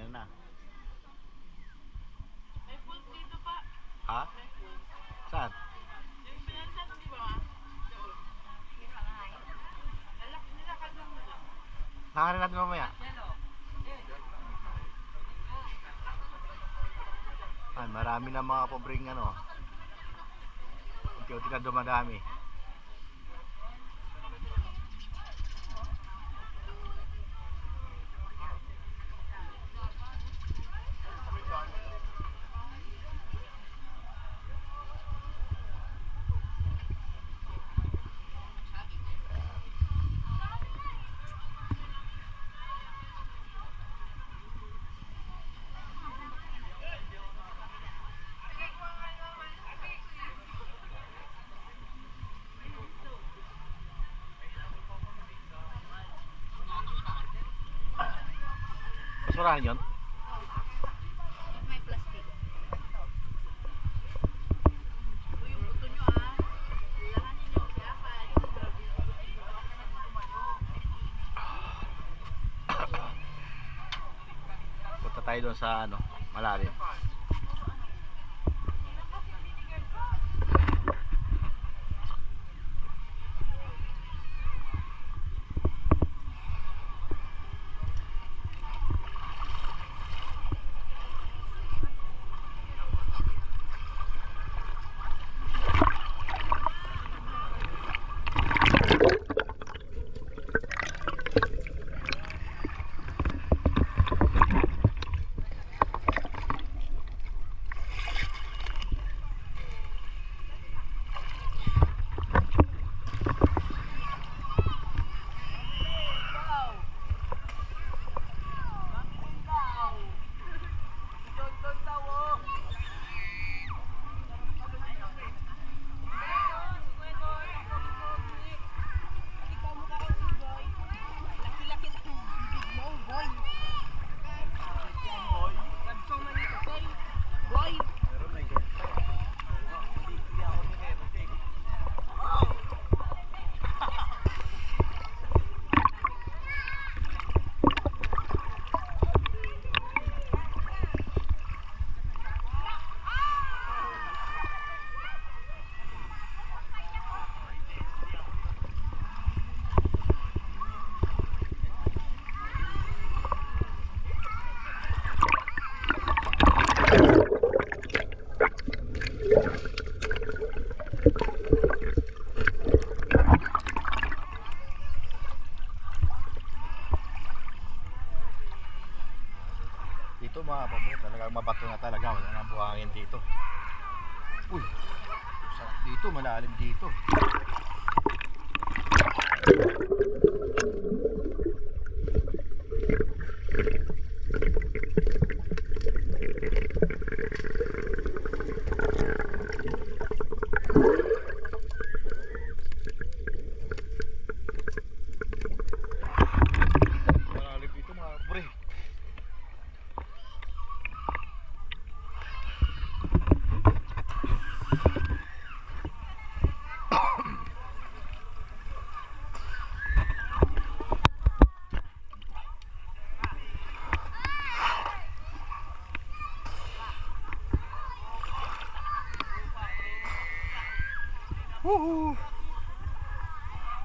Marami na. May pulse dito pa. Ha? May pulse. Saan? Yung pinansan, di ba? Doon. Nilakad lang nila. Nakarin natin mamaya. Ay, marami na mga pobreng ano. Unti-unti na dumadami. Basurahan yun? May plastic. Uy, yung buto nyo ah. Lahanin nyo. Kaya pa. Grabe yung buto nyo. Punta tayo doon sa ano, malalim. Dito mga pobre, talagang mabato na talaga. Wala nang buhangin dito. Uy, sarap dito, malalim dito. Malalim dito mga pobre. Woohoo!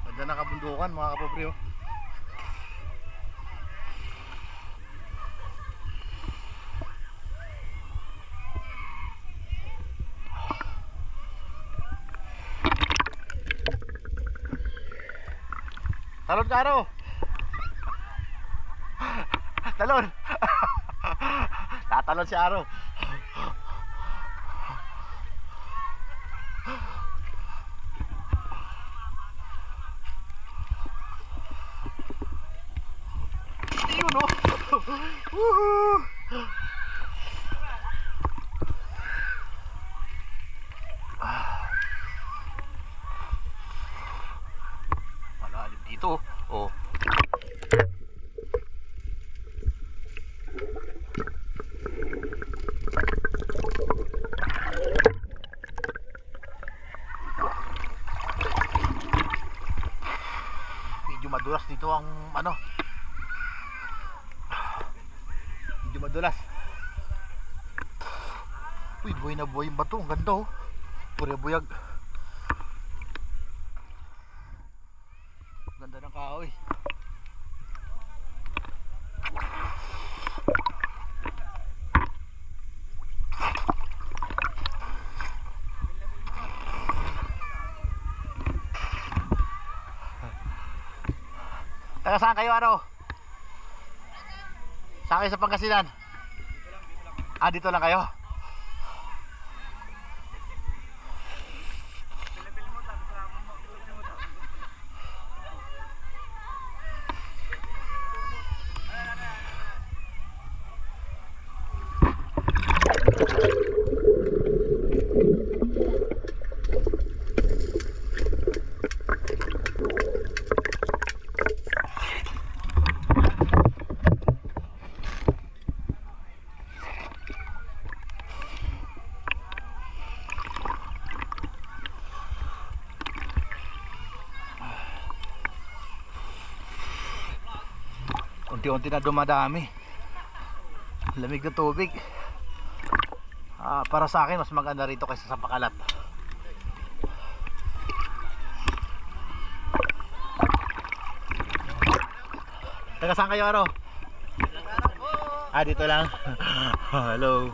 Ganda ng kabundukan mga kapobre oh. Talon ka ano? Talon! Tatalon si Aro. Yun oh! Woohoo! Malalim dito oh. Medyo madulas dito ang ano. Medyo madulas. Uy, buhay na buhay yung bato. Ang ganda oh. Pura buyag. Ganda ng kahoy. Taga saan kayo ano? Saan kayo sa Pangasinan? Ah, dito lang kayo? Unti-unti na dumadami. Lamig na tubig. Para sa akin mas maganda rito kaysa sa Pakalat. Taga saan kayo ano? Ah, dito lang. Hello.